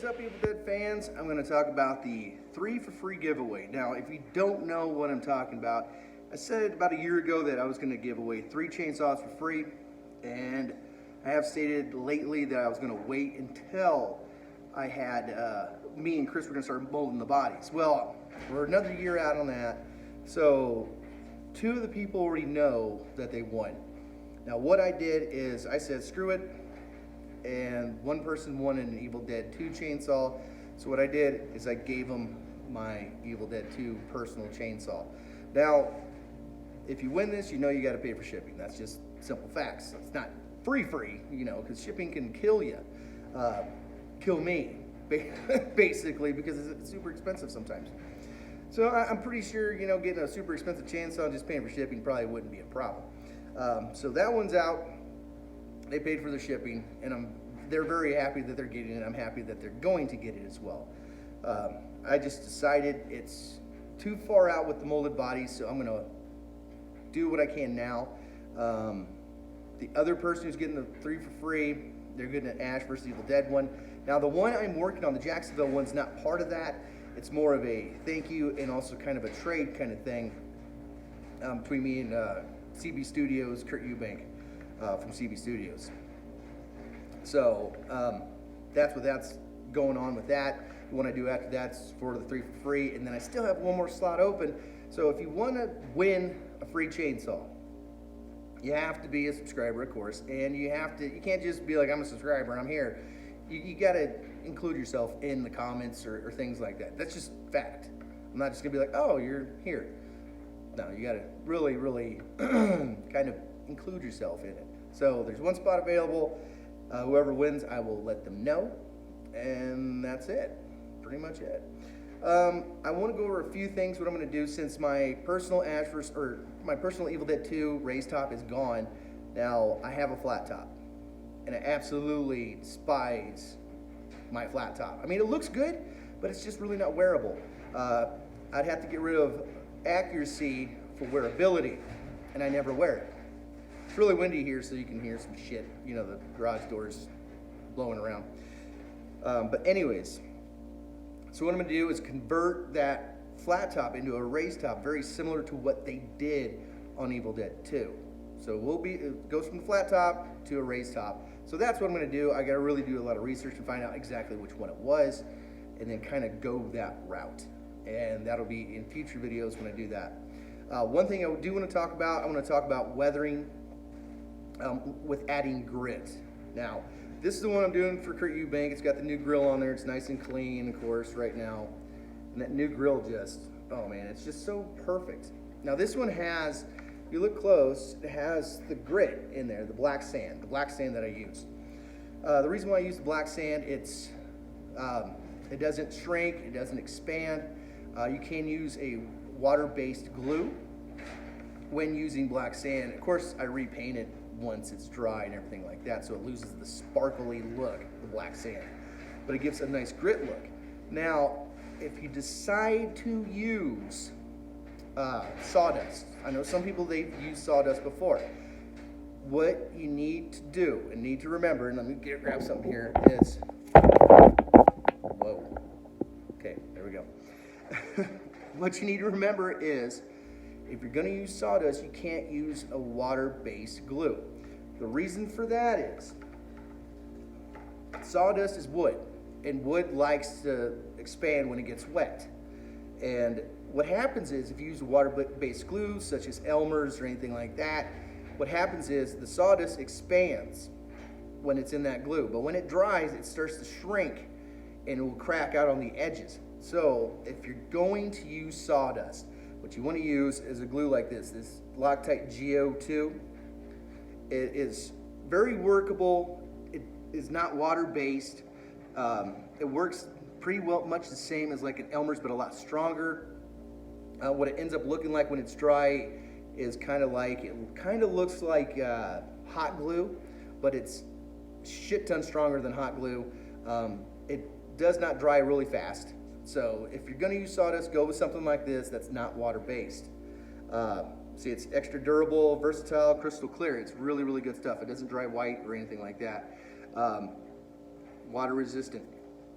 up, Evil Dead fans? I'm going to talk about the 3 for free giveaway. Now, if you don't know what I'm talking about, I said about a year ago that I was going to give away 3 chainsaws for free, and I have stated lately that I was going to wait until I had, me and Chris were going to start molding the bodies. Well, we're another year out on that, so 2 of the people already know that they won. Now, what I did is I said, screw it. And one person won an Evil Dead 2 chainsaw. So what I did is I gave them my Evil Dead 2 personal chainsaw. Now, if you win this, you know you got to pay for shipping. That's just simple facts. It's not free, you know, because shipping can kill you. Kill me, basically, because it's super expensive sometimes. So I'm pretty sure, you know, getting a super expensive chainsaw and just paying for shipping probably wouldn't be a problem. So that one's out. They paid for the shipping, and they're very happy that they're getting it. I'm happy that they're going to get it as well. I just decided it's too far out with the molded bodies, so I'm going to do what I can now. The other person who's getting the 3 for free, they're getting an Ash vs. Evil Dead one. Now, the one I'm working on, the Jacksonville one's not part of that. It's more of a thank you and also kind of a trade kind of thing between me and CB Studios, Kurt Eubank. From CB Studios. So that's going on with that. The one I do after that's for the 3 for free, and then I still have one more slot open. So if you want to win a free chainsaw, you have to be a subscriber, of course, and you can't just be like, I'm a subscriber and I'm here. You got to include yourself in the comments or things like that. That's just fact. I'm not just gonna be like, oh, you're here. No, you got to really kind of include yourself in it. So there's one spot available. Whoever wins, I will let them know, and that's it. Pretty much it. I want to go over a few things. What I'm going to do, since my personal my personal Evil Dead 2 raised top is gone. Now I have a flat top, and I absolutely despise my flat top. I mean, it looks good, but it's just really not wearable. I'd have to get rid of accuracy for wearability, and I never wear it. It's really windy here, so you can hear some shit. You know, the garage doors blowing around. But anyways, so what I'm going to do is convert that flat top into a raised top, very similar to what they did on Evil Dead 2. So it goes from the flat top to a raised top. So that's what I'm going to do. I got to really do a lot of research to find out exactly which one it was, and then kind of go that route. And that'll be in future videos when I do that. One thing I do want to talk about, I want to talk about weathering with adding grit. Now, this is the one I'm doing for Kurt Eubank. It's got the new grill on there. It's nice and clean, of course, right now. And that new grill just, oh man, it's just so perfect. Now, this one has, if you look close, it has the grit in there, the black sand that I use. The reason why I use the black sand, it doesn't shrink, it doesn't expand. You can use a water-based glue when using black sand. Of course, I repaint it once it's dry and everything like that, so it loses the sparkly look of the black sand, but it gives a nice grit look. Now, if you decide to use sawdust, I know some people, they've used sawdust before. What you need to do and need to remember, and let me grab something here, is, whoa, okay, there we go. What you need to remember is, if you're going to use sawdust, you can't use a water-based glue. The reason for that is sawdust is wood, and wood likes to expand when it gets wet. And what happens is, if you use a water-based glue, such as Elmer's or anything like that, what happens is the sawdust expands when it's in that glue. But when it dries, it starts to shrink, and it will crack out on the edges. So if you're going to use sawdust, what you want to use is a glue like this Loctite GO2. It is very workable. It is not water-based. It works pretty well, much the same as like an Elmer's, but a lot stronger. What it ends up looking like when it's dry is kind of looks like hot glue, but it's shit ton stronger than hot glue. It does not dry really fast. So if you're going to use sawdust, go with something like this that's not water-based. See, it's extra durable, versatile, crystal clear. It's really, really good stuff. It doesn't dry white or anything like that. Water resistant.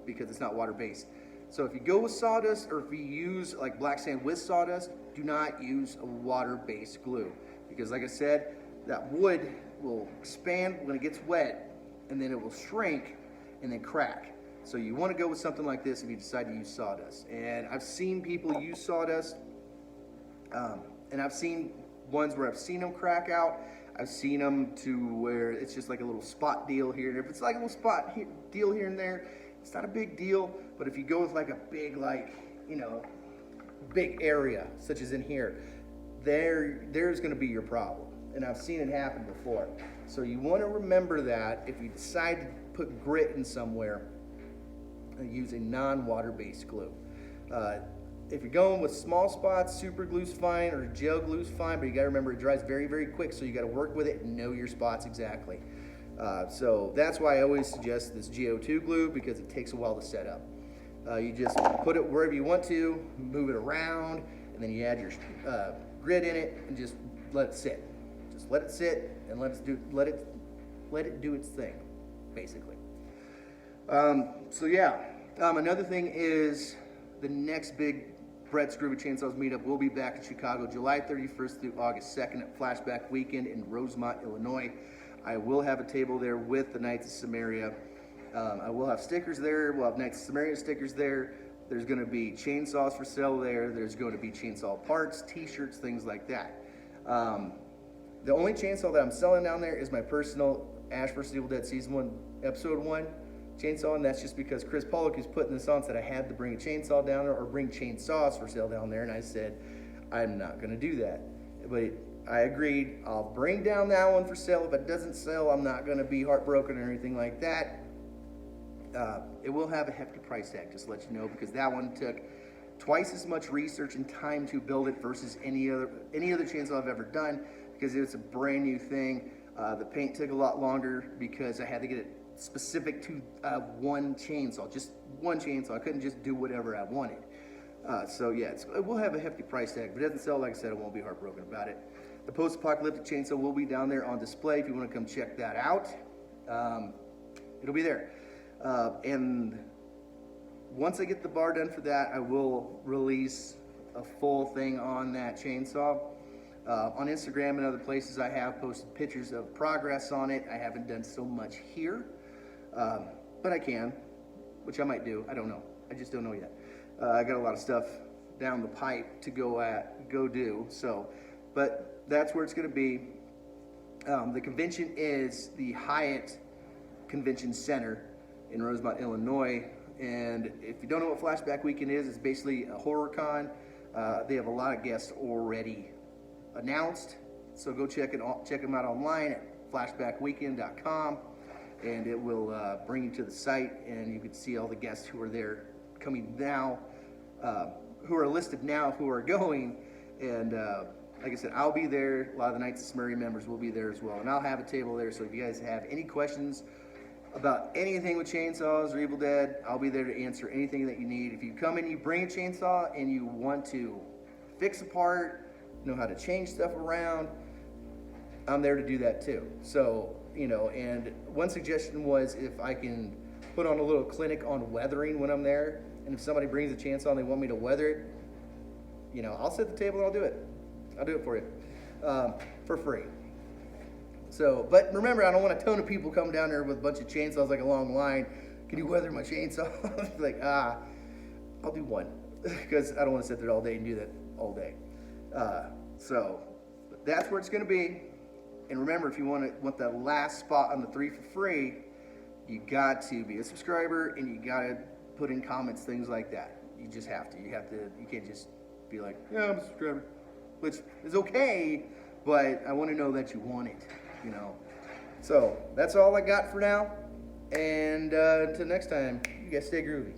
because it's not water-based. So if you go with sawdust, or if you use like black sand with sawdust, do not use a water-based glue, because like I said, that wood will expand when it gets wet, and then it will shrink and then crack. So you want to go with something like this if you decide to use sawdust. And I've seen people use sawdust, and I've seen ones where I've seen them crack out. I've seen them to where it's just like a little spot deal here. And if it's like a little spot deal here and there, it's not a big deal. But if you go with like a big, like, you know, big area, such as in here, there's going to be your problem. And I've seen it happen before. So you want to remember that if you decide to put grit in somewhere, use a non-water-based glue. If you're going with small spots, super glue's fine, or gel glue's fine, but you got to remember it dries very, very quick, so you got to work with it and know your spots exactly. So that's why I always suggest this GO2 glue, because it takes a while to set up. You just put it wherever you want to, move it around, and then you add your grit in it and just let it sit. Just let it sit and let it do its thing, basically. So yeah, another thing is the next big Brett's Groovy Chainsaws meetup will be back in Chicago, July 31st through August 2nd at Flashback Weekend in Rosemont, Illinois. I will have a table there with the Knights of Samaria. I will have stickers there. We'll have Knights of Samaria stickers there. There's going to be chainsaws for sale there. There's going to be chainsaw parts, t-shirts, things like that. The only chainsaw that I'm selling down there is my personal Ash vs. Evil Dead Season 1, Episode 1 chainsaw, and that's just because Chris Pollock is putting this on, said I had to bring a chainsaw down there or bring chainsaws for sale down there, and I said I'm not going to do that. But I agreed, I'll bring down that one for sale. If it doesn't sell, I'm not going to be heartbroken or anything like that. It will have a hefty price tag, just to let you know, because that one took twice as much research and time to build it versus any other chainsaw I've ever done, because it's a brand new thing. The paint took a lot longer because I had to get it specific to one chainsaw, just one chainsaw. I couldn't just do whatever I wanted. So yeah, it will have a hefty price tag. If it doesn't sell, like I said, I won't be heartbroken about it. The post-apocalyptic chainsaw will be down there on display if you want to come check that out. It'll be there. And once I get the bar done for that, I will release a full thing on that chainsaw. On Instagram and other places, I have posted pictures of progress on it. I haven't done so much here, but I can, which I might do. I don't know. I just don't know yet. I got a lot of stuff down the pipe to go do. So, but that's where it's going to be. The convention is the Hyatt Convention Center in Rosemont, Illinois. And if you don't know what Flashback Weekend is, it's basically a horror con. They have a lot of guests already announced, so go check them out online at flashbackweekend.com, and it will bring you to the site, and you can see all the guests who are there coming now, who are listed now, who are going. And like I said, I'll be there. A lot of the Knights of Samaria members will be there as well, and I'll have a table there. So if you guys have any questions about anything with chainsaws or Evil Dead, I'll be there to answer anything that you need. If you come in, you bring a chainsaw and you want to fix a part, know how to change stuff around, I'm there to do that too. So, you know, and one suggestion was if I can put on a little clinic on weathering when I'm there, and if somebody brings a chainsaw and they want me to weather it, you know, I'll set the table and I'll do it. I'll do it for you for free. So, but remember, I don't want a ton of people come down there with a bunch of chainsaws like a long line. Can you weather my chainsaw? Like, I'll do one, because I don't want to sit there all day and do that all day. So that's where it's going to be. And remember, if you want that last spot on the 3 for free, you got to be a subscriber, and you got to put in comments, things like that. You just have to. You can't just be like, yeah, I'm a subscriber, which is okay, but I want to know that you want it, you know. So that's all I got for now. And until next time, you guys stay groovy.